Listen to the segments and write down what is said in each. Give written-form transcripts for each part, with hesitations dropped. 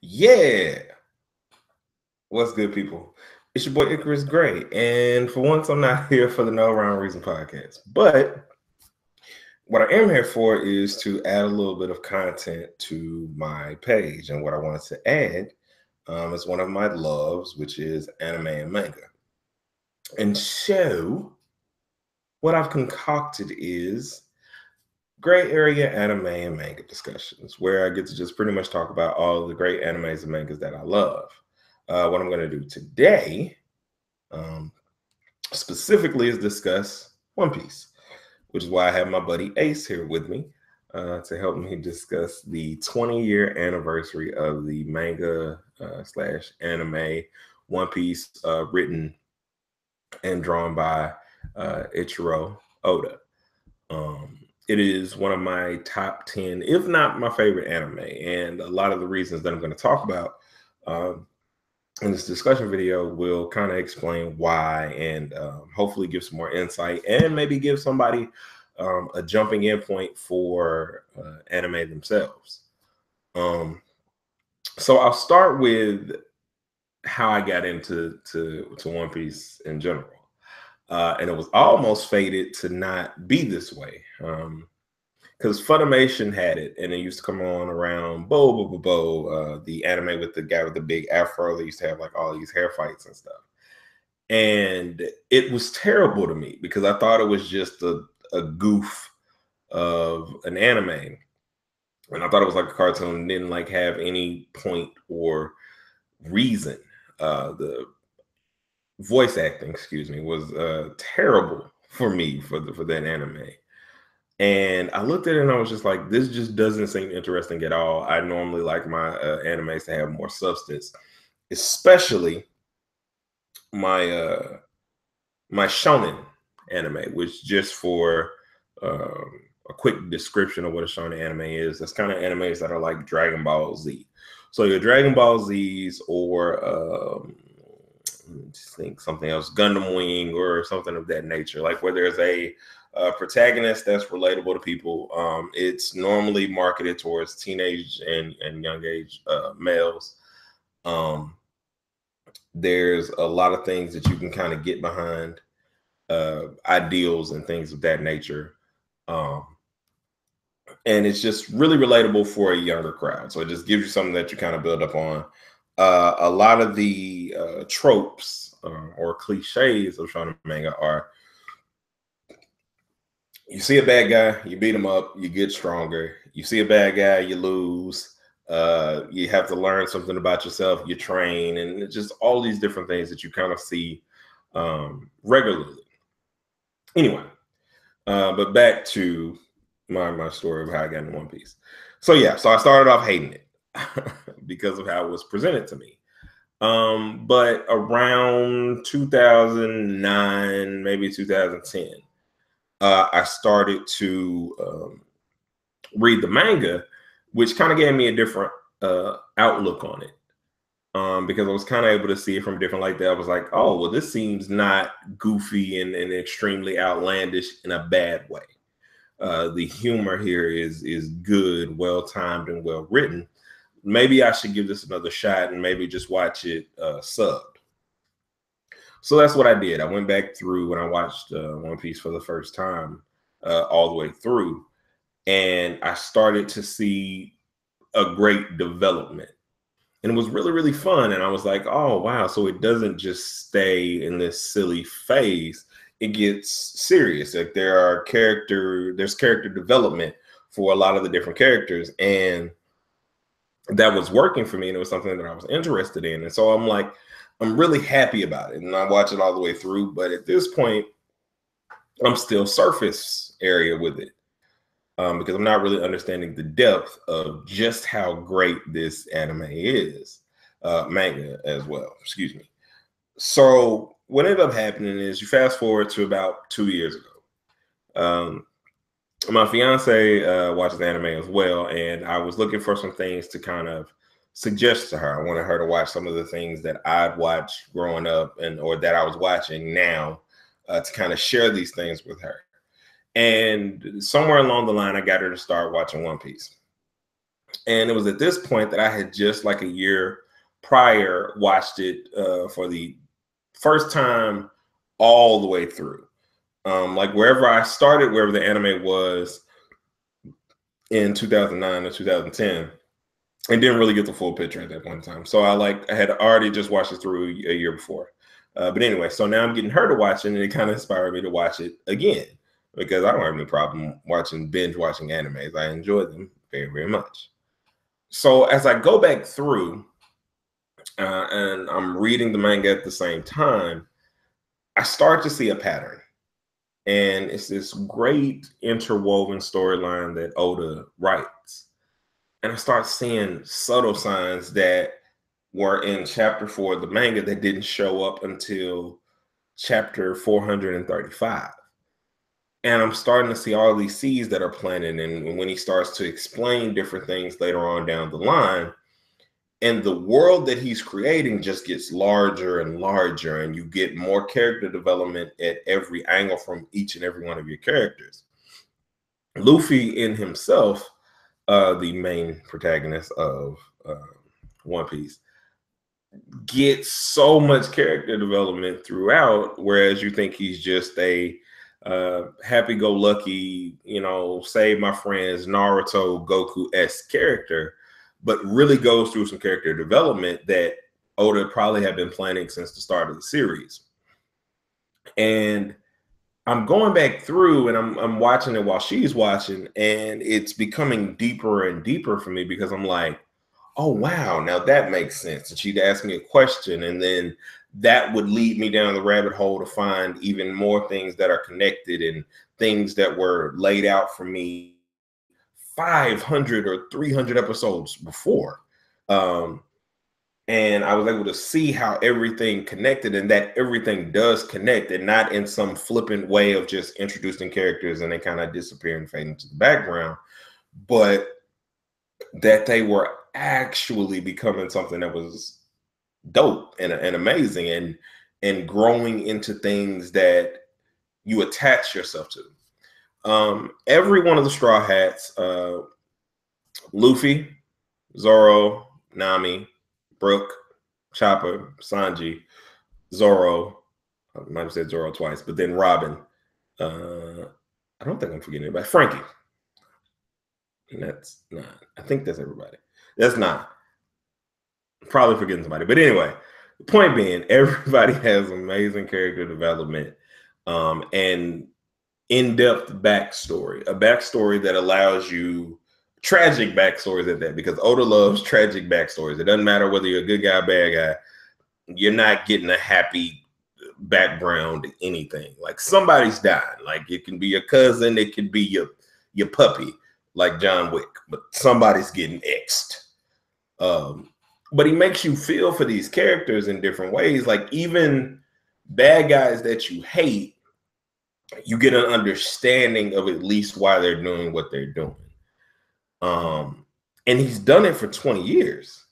Yeah. What's good, people? It's your boy Icarus Gray. And for once, I'm not here for the No Rhyme Reason podcast. But what I am here for is to add a little bit of content to my page. And what I wanted to add is one of my loves, which is anime and manga. And so, what I've concocted is gray area anime and manga discussions, where I get to just pretty much talk about all the great animes and mangas that I love. What I'm going to do today specifically is discuss One Piece, which is why I have my buddy Ace here with me to help me discuss the 20-year anniversary of the manga slash anime One Piece, written and drawn by Ichiro Oda. It is one of my top 10, if not my favorite anime. And a lot of the reasons that I'm going to talk about in this discussion video will kind of explain why and hopefully give some more insight and maybe give somebody a jumping in point for anime themselves. So I'll start with how I got into One Piece in general. And it was almost fated to not be this way. Because Funimation had it, and it used to come on around the anime with the guy with the big afro. They used to have like all these hair fights and stuff. And it was terrible to me because I thought it was just a goof of an anime. And I thought it was like a cartoon, didn't like have any point or reason. The voice acting, was terrible for me for that anime. And I looked at it and I was just like, this just doesn't seem interesting at all. I normally like my animes to have more substance, especially my my shonen anime, which just for a quick description of what a shonen anime is, that's kind of animes that are like Dragon Ball Z. So your Dragon Ball Zs or just think something else, Gundam Wing or something of that nature, like where there's a protagonist that's relatable to people. It's normally marketed towards teenage and young age males. There's a lot of things that you can kind of get behind, ideals and things of that nature. And it's just really relatable for a younger crowd. So it just gives you something that you kind of build up on. A lot of the tropes or cliches of shonen manga are: you see a bad guy, you beat him up, you get stronger. You see a bad guy, you lose. You have to learn something about yourself, you train, and it's just all these different things that you kind of see regularly. Anyway, but back to my story of how I got into One Piece. So I started off hating it because of how it was presented to me. But around 2009, maybe 2010, I started to read the manga, which kind of gave me a different outlook on it. Because I was kind of able to see it from different like that. I was like, oh, well, this seems not goofy and extremely outlandish in a bad way. The humor here is good, well-timed, and well-written. Maybe I should give this another shot and maybe just watch it subbed. So that's what I did. I went back through when I watched One Piece for the first time, all the way through, and I started to see a great development. And it was really, really fun. And I was like, oh, wow. So it doesn't just stay in this silly phase. It gets serious. Like there's character development for a lot of the different characters. And that was working for me. And it was something that I was interested in. And so I'm like, I'm really happy about it. And I watch it all the way through. But at this point, I'm still surface area with it. Because I'm not really understanding the depth of just how great this anime is, manga as well, excuse me. So what ended up happening is you fast forward to about 2 years ago. My fiance watches anime as well, and I was looking for some things to kind of suggest to her. I wanted her to watch some of the things that I'd watched growing up or that I was watching now, to kind of share these things with her. And somewhere along the line, I got her to start watching One Piece. And it was at this point that I had just like a year prior watched it for the first time all the way through. Like wherever I started, wherever the anime was in 2009 or 2010, and didn't really get the full picture at that point in time. So I had already just watched it through a year before. But anyway, so now I'm getting her to watch it, and it kind of inspired me to watch it again because I don't have any problem binge watching animes. I enjoy them very, very much. So as I go back through and I'm reading the manga at the same time, I start to see a pattern. And it's this great interwoven storyline that Oda writes. And I start seeing subtle signs that were in chapter 4 of the manga that didn't show up until chapter 435. And I'm starting to see all these seeds that are planted. And when he starts to explain different things later on down the line, and the world that he's creating just gets larger and larger, and you get more character development at every angle from each and every one of your characters. Luffy in himself, the main protagonist of One Piece, gets so much character development throughout, whereas you think he's just a happy-go-lucky, save my friends, Naruto, Goku-esque character, but really goes through some character development that Oda probably had been planning since the start of the series. And I'm going back through and I'm watching it while she's watching, and it's becoming deeper and deeper for me because I'm like, oh, wow, now that makes sense. And she'd ask me a question, and then that would lead me down the rabbit hole to find even more things that are connected and things that were laid out for me 500 or 300 episodes before. And I was able to see how everything connected, and that everything does connect, and not in some flippant way of just introducing characters and they kind of disappear and fade into the background, but that they were actually becoming something that was dope and amazing and growing into things that you attach yourself to. Every one of the Straw Hats, Luffy, Zoro, Nami, Brook, Chopper, Sanji, Zoro, I might have said Zoro twice, but then Robin. I don't think I'm forgetting anybody. Frankie. And that's not. I think that's everybody. That's not. Probably forgetting somebody. But anyway, the point being, everybody has amazing character development and in-depth backstory. A backstory that allows you tragic backstories at that, because Oda loves tragic backstories. It doesn't matter whether you're a good guy or bad guy. You're not getting a happy background to anything. Like somebody's dying. Like it can be your cousin, it could be your puppy, like John Wick, but somebody's getting X'd. But he makes you feel for these characters in different ways. Like even bad guys that you hate, you get an understanding of at least why they're doing what they're doing. And he's done it for 20 years.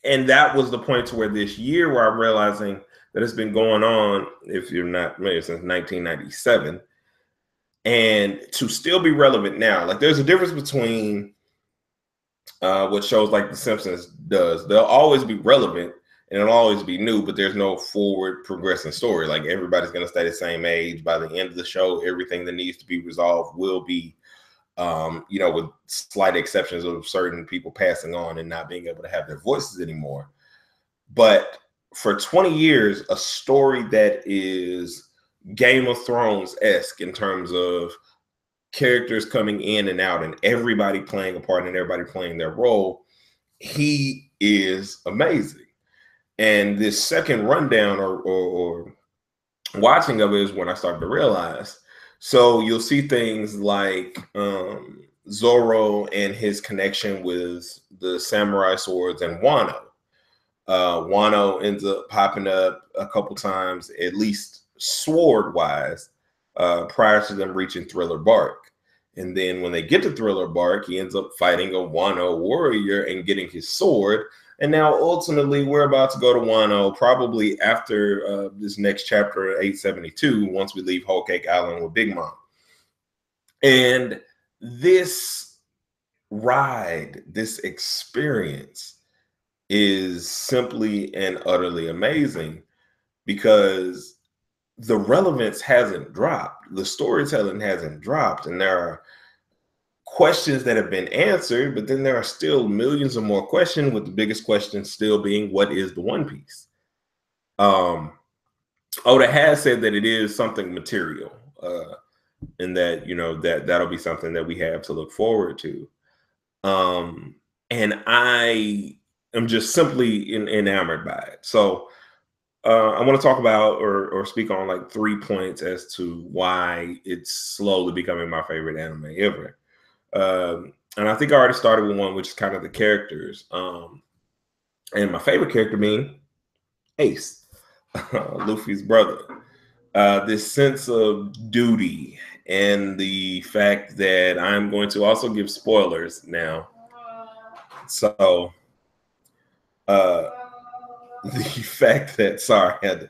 And that was the point to where this year where I'm realizing that it's been going on, if you're not familiar, since 1997. And to still be relevant now, like there's a difference between what shows like The Simpsons does. They'll always be relevant and it'll always be new, but there's no forward progressing story. Like everybody's going to stay the same age. By the end of the show, everything that needs to be resolved will be, with slight exceptions of certain people passing on and not being able to have their voices anymore. But for 20 years, a story that is Game of Thrones-esque in terms of characters coming in and out and everybody playing a part and everybody playing their role, he is amazing. And this second rundown or watching of it is when I started to realize. So you'll see things like Zoro and his connection with the samurai swords and Wano. Wano ends up popping up a couple times, at least sword-wise, prior to them reaching Thriller Bark. And then when they get to Thriller Bark, he ends up fighting a Wano warrior and getting his sword. And now ultimately we're about to go to Wano probably after this next chapter, 872, once we leave Whole Cake Island with Big Mom. And this ride, this experience is simply and utterly amazing because the relevance hasn't dropped, the storytelling hasn't dropped, and there are questions that have been answered, but then there are still millions of more questions, with the biggest question still being, what is the One Piece? Oda has said that it is something material, and that, that'll be something that we have to look forward to. And I am just simply enamored by it. So I want to talk about or speak on like 3 points as to why it's slowly becoming my favorite anime ever. And I think I already started with one, which is kind of the characters. And my favorite character being Ace, Luffy's brother. This sense of duty and the fact that I'm going to also give spoilers now. So uh, the fact that, sorry, I had to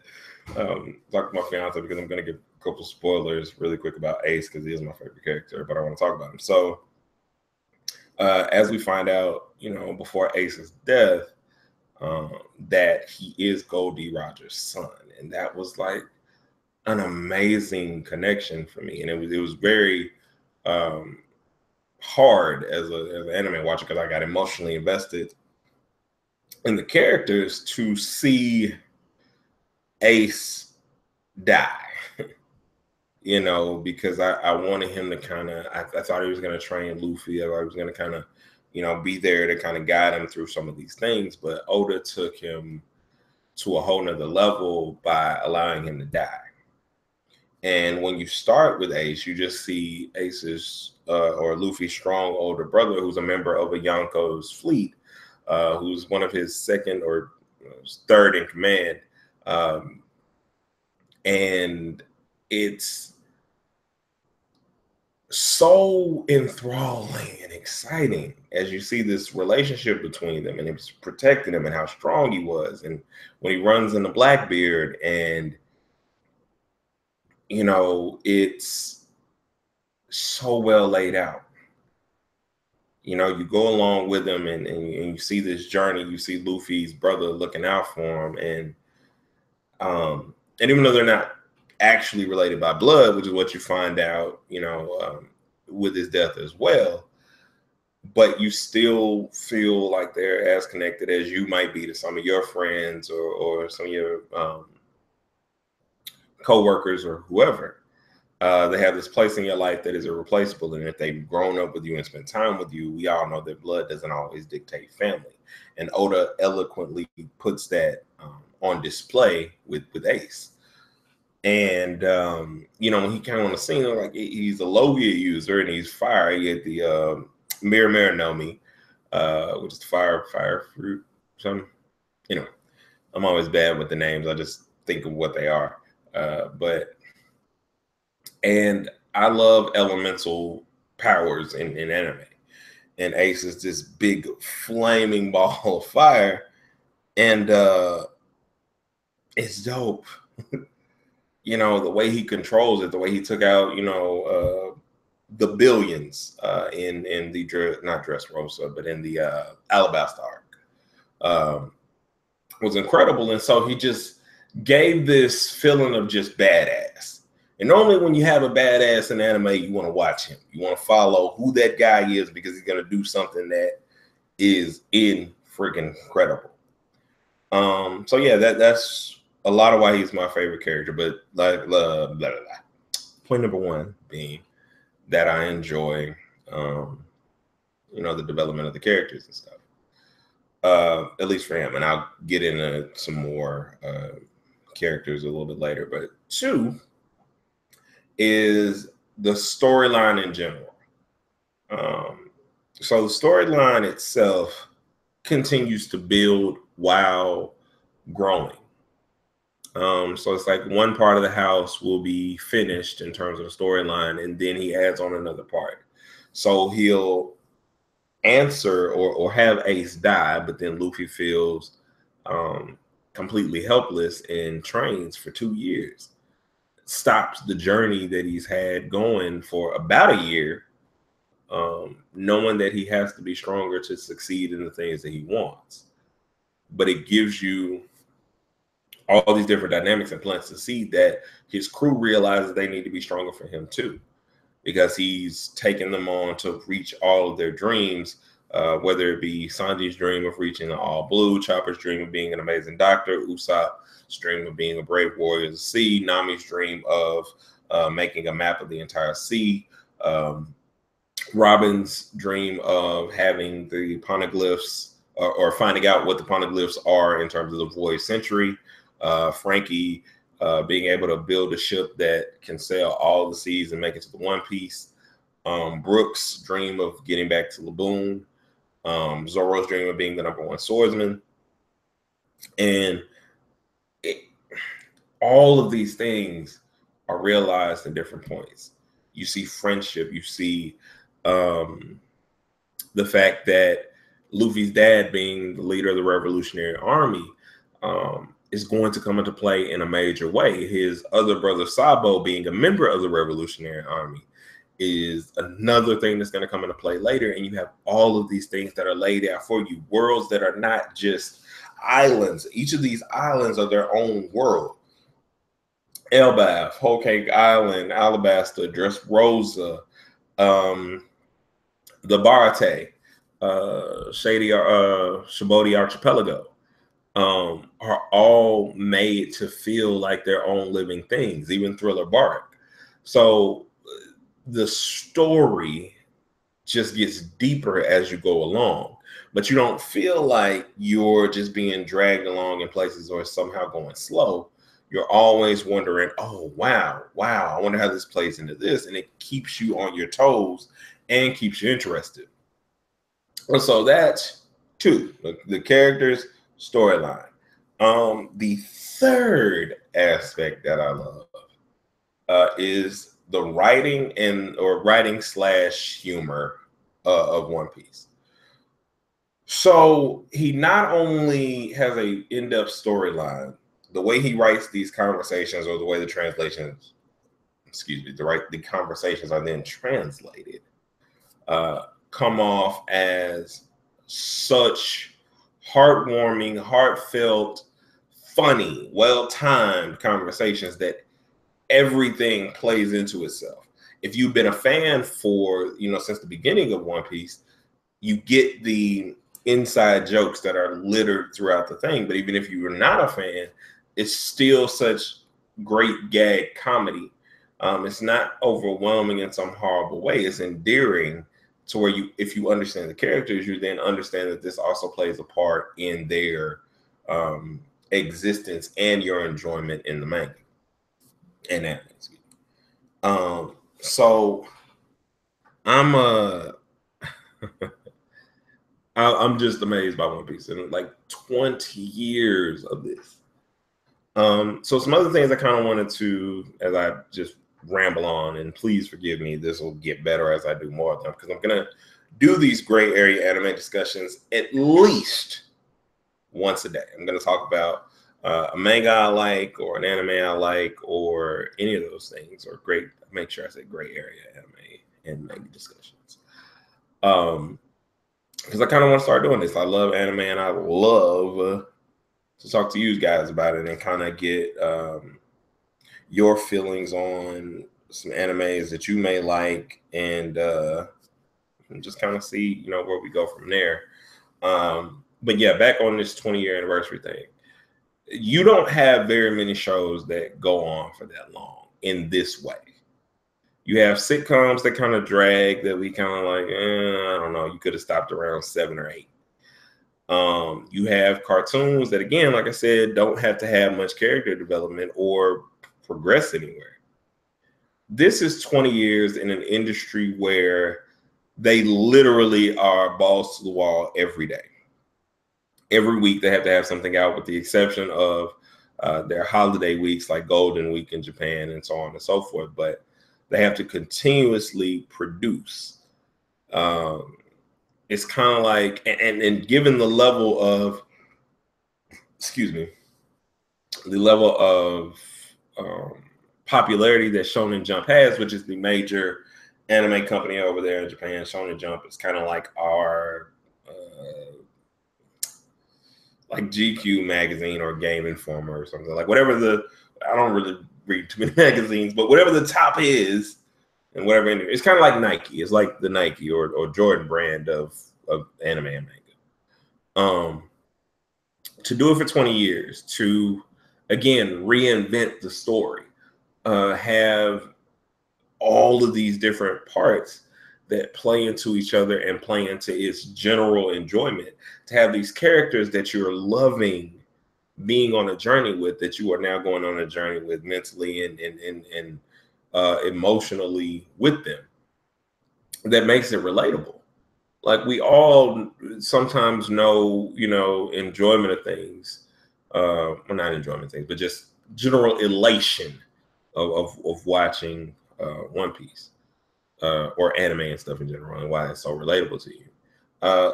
talk to my fiance because I'm going to give a couple spoilers really quick about Ace because he is my favorite character, but I want to talk about him. So as we find out, before Ace's death, that he is Gold D. Rogers' son, and that was like an amazing connection for me, and it was very hard as an anime watcher because I got emotionally invested in the characters to see Ace die. Because I wanted him to kind of, I thought he was going to train Luffy. I thought he was going to kind of, be there to kind of guide him through some of these things. But Oda took him to a whole nother level by allowing him to die. And when you start with Ace, you just see Ace's or Luffy's strong older brother, who's a member of a Yonko's fleet, who's one of his second or third in command. And it's so enthralling and exciting as you see this relationship between them, and it's protecting him and how strong he was. And when he runs into Blackbeard, and it's so well laid out. You go along with him, and you see this journey. You see Luffy's brother looking out for him, and even though they're not actually related by blood, which is what you find out, with his death as well, but you still feel like they're as connected as you might be to some of your friends or some of your co-workers or whoever. They have this place in your life that is irreplaceable, and if they've grown up with you and spent time with you, we all know that blood doesn't always dictate family. And Oda eloquently puts that on display with Ace. And when he came on the scene, like, he's a Logia user and he's fire. He had the Mirror No Mi, which is the fire fruit. Something. I'm always bad with the names. I just think of what they are. And I love elemental powers in anime. And Ace is this big flaming ball of fire. And it's dope. The way he controls it, the way he took out, the billions in the not Dressrosa, but in the Alabasta arc was incredible. And so he just gave this feeling of just badass. And normally when you have a badass in anime, you want to watch him. You want to follow who that guy is because he's going to do something that is freaking incredible. So yeah, that's a lot of why he's my favorite character. But like blah, blah, blah. Point number one being that I enjoy, the development of the characters and stuff. At least for him, and I'll get into some more characters a little bit later. But two is the storyline in general. So the storyline itself continues to build while growing. So it's like one part of the house will be finished in terms of the storyline, and then he adds on another part. So he'll answer or have Ace die, but then Luffy feels completely helpless and trains for 2 years. Stops the journey that he's had going for about a year knowing that he has to be stronger to succeed in the things that he wants. But it gives you all these different dynamics and plants to see that his crew realizes they need to be stronger for him too, because he's taken them on to reach all of their dreams, whether it be Sanji's dream of reaching the all blue, Chopper's dream of being an amazing doctor, Usopp's dream of being a brave warrior of the sea, Nami's dream of making a map of the entire sea, Robin's dream of having the poneglyphs or finding out what the poneglyphs are in terms of the void century, Frankie being able to build a ship that can sail all the seas and make it to the One Piece, Brooks' dream of getting back to Laboon, Zoro's dream of being the #1 swordsman. And all of these things are realized in different points. You see friendship, you see the fact that Luffy's dad being the leader of the Revolutionary Army is going to come into play in a major way. His other brother Sabo being a member of the Revolutionary Army is another thing that's going to come into play later. And you have all of these things that are laid out for you, worlds that are not just islands. Each of these islands are their own world. Elbaf, Whole Cake Island, Alabasta, Dressrosa, the Barate, Shabodi Archipelago, are all made to feel like their own living things, even Thriller Bark. So the story just gets deeper as you go along, but you don't feel like you're just being dragged along in places or somehow going slow. You're always wondering, oh, wow, I wonder how this plays into this. And it keeps you on your toes and keeps you interested. And so that's two, the characters, storyline. The third aspect that I love is the writing / humor of One Piece. So he not only has an in-depth storyline, the way he writes these conversations, or the way the translations, the conversations are then translated, come off as such heartwarming, heartfelt, funny, well-timed conversations that everything plays into itself. If you've been a fan for, since the beginning of One Piece, you get the inside jokes that are littered throughout the thing. But even if you were not a fan, it's still such great gag comedy. It's not overwhelming in some horrible way. It's endearing to where if you understand the characters, you then understand that this also plays a part in their existence and your enjoyment in the manga and anime. So I'm just amazed by One Piece, and like 20 years of this. So some other things I kind of wanted to, as I just ramble on, and please forgive me, this will get better as I do more of them, because I'm gonna do these gray area anime discussions at least once a day. I'm gonna talk about a manga I like, or an anime I like, or any of those things, or make sure I say gray area anime and manga discussions. Because I kind of want to start doing this. I love anime, and I love to talk to you guys about it and kind of get your feelings on some animes that you may like, and just kind of see, where we go from there. But yeah, back on this 20-year anniversary thing, you don't have very many shows that go on for that long in this way. You have sitcoms that kind of drag, that we kind of like, I don't know, you could have stopped around 7 or 8. You have cartoons that, again, like I said, don't have to have much character development or progress anywhere. This is 20 years in an industry where they literally are balls to the wall every day. Every week they have to have something out, with the exception of their holiday weeks like Golden Week in Japan and so on and so forth. But they have to continuously produce. It's kind of like, and given the level of, popularity that Shonen Jump has, which is the major anime company over there in Japan, Shonen Jump. It's kind of like our like GQ magazine or Game Informer or something, like whatever the, I don't really read too many magazines, but whatever the top is and whatever, it's kind of like Nike. It's like the Nike or Jordan brand of anime and manga. To do it for 20 years, to again reinvent the story, have all of these different parts that play into each other and play into its general enjoyment, to have these characters that you're loving being on a journey with, that you are now going on a journey with mentally and emotionally with them, that makes it relatable. Like we all sometimes know, enjoyment of things, well, not enjoyment of things, but just general elation of watching One Piece or anime and stuff in general, and why it's so relatable to you.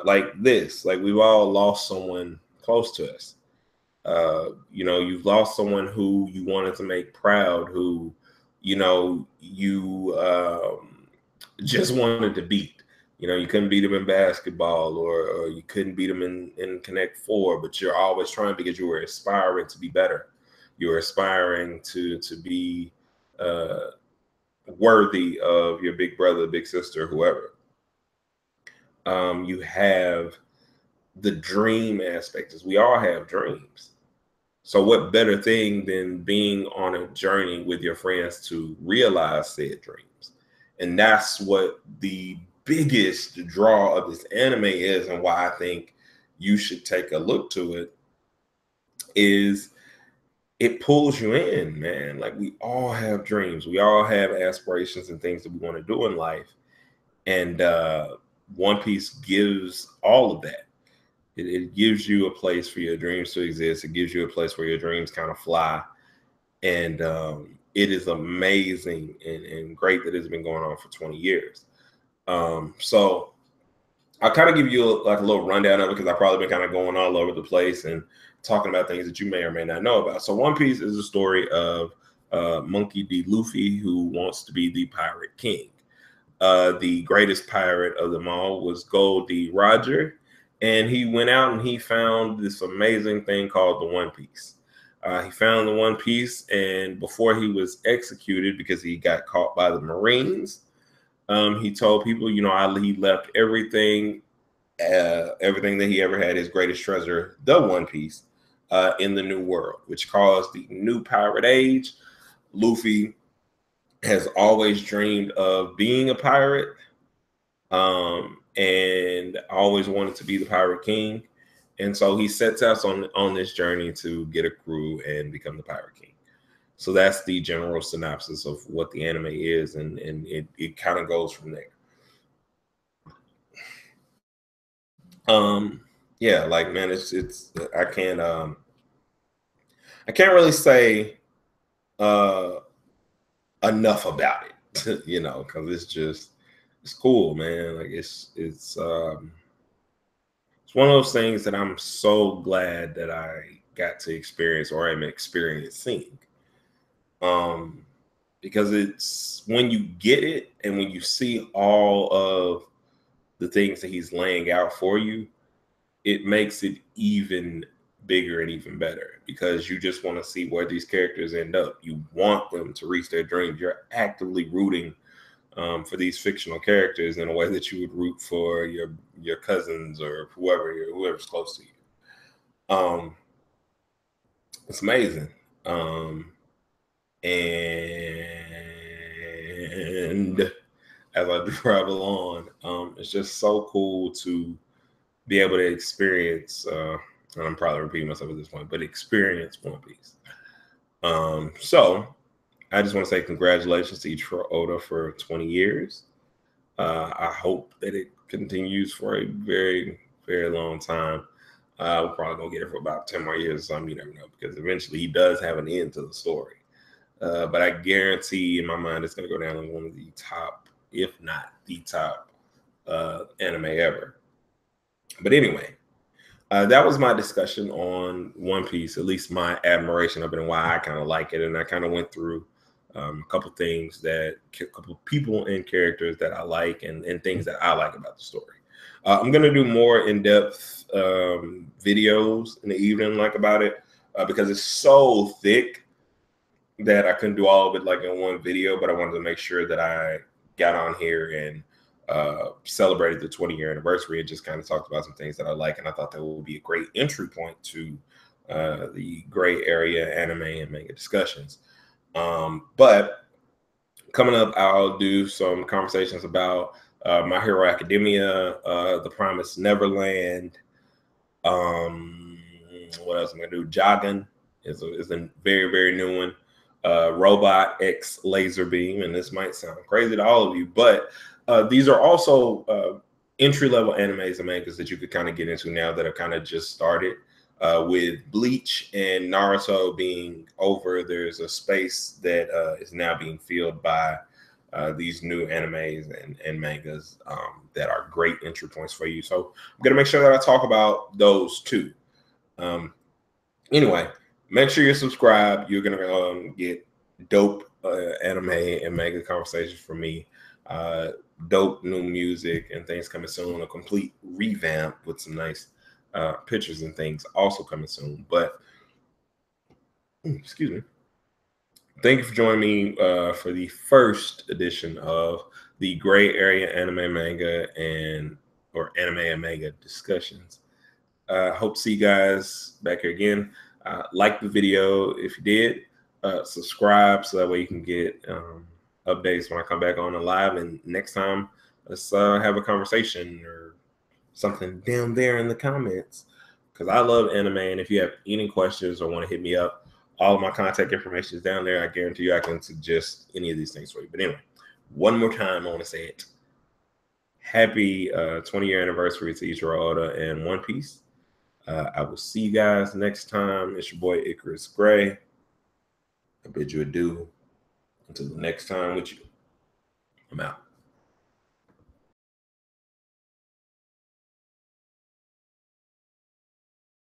Like this, like we've all lost someone close to us. You've lost someone who you wanted to make proud, who, you just wanted to beat. You couldn't beat them in basketball, or you couldn't beat them in Connect Four, but you're always trying because you were aspiring to be better. You were aspiring to be worthy of your big brother, big sister, whoever. You have the dream aspect, is we all have dreams. So what better thing than being on a journey with your friends to realize said dreams? And that's what the biggest draw of this anime is, and why I think you should take a look to it, is it pulls you in, man. Like we all have dreams. We all have aspirations and things that we want to do in life. And One Piece gives all of that. It gives you a place for your dreams to exist. It gives you a place where your dreams kind of fly. And it is amazing and great that it's been going on for 20 years. So I'll kind of give you a little rundown of it, because I've probably been kind of going all over the place and talking about things that you may or may not know about. So One Piece is a story of Monkey D. Luffy, who wants to be the Pirate King. The greatest pirate of them all was Gold D. Roger. And he went out and he found this amazing thing called the One Piece. He found the One Piece, and before he was executed because he got caught by the Marines, he told people, he left everything that he ever had, his greatest treasure, the One Piece, in the New World, which caused the new pirate age. Luffy has always dreamed of being a pirate, and always wanted to be the Pirate King. And so he sets out on this journey to get a crew and become the Pirate King. So that's the general synopsis of what the anime is, and it kind of goes from there. Yeah, like, man, it's I can't really say enough about it, because it's cool, man. Like it's one of those things that I'm so glad that I got to experience, or am experiencing. Because it's when you get it and when you see all of the things that he's laying out for you, it makes it even bigger and even better, because you just want to see where these characters end up. You want them to reach their dreams. You're actively rooting for these fictional characters in a way that you would root for your cousins or whoever's close to you. It's amazing. And as I travel on, it's just so cool to be able to experience, and I'm probably repeating myself at this point, but experience One Piece. So I just want to say congratulations to Ichiro Oda for 20 years. I hope that it continues for a very, very long time. We're probably going to get it for about 10 more years or something. You never know, because eventually he does have an end to the story. But I guarantee in my mind it's going to go down as one of the top, if not the top, anime ever. But anyway, that was my discussion on One Piece, at least my admiration of it and why I kind of like it. And I kind of went through a couple things a couple people and characters that I like, and things that I like about the story. I'm gonna do more in-depth videos in the evening, like about it, because it's so thick that I couldn't do all of it like in one video. But I wanted to make sure that I got on here and celebrated the 20-year anniversary and just kind of talked about some things that I like, and I thought that would be a great entry point to the gray area anime and manga discussions. But coming up, I'll do some conversations about My Hero Academia, The Promised Neverland. What else am I gonna do? Jogging is a very, very new one. Robot X Laser Beam, and this might sound crazy to all of you, but these are also entry-level animes and mangas that you could kind of get into now that have kind of just started. With Bleach and Naruto being over, there's a space that is now being filled by these new animes and mangas that are great entry points for you. So I'm going to make sure that I talk about those too. Anyway, make sure you're subscribed. You're going to get dope anime and manga conversations from me. Dope new music and things coming soon. A complete revamp with some nice pictures and things also coming soon. But excuse me. Thank you for joining me for the first edition of the Gray Area Anime Manga or Anime and Manga discussions. Hope to see you guys back here again. Like the video if you did. Subscribe so that way you can get updates when I come back on the live. And next time, let's have a conversation or something down there in the comments, because I love anime. And if you have any questions or want to hit me up, all of my contact information is down there. I guarantee you I can suggest any of these things for you. But anyway, one more time, I want to say it. Happy 20-year anniversary to Ichiro Oda and One Piece. I will see you guys next time. It's your boy Icarus Gray. I bid you adieu until the next time with you. I'm out.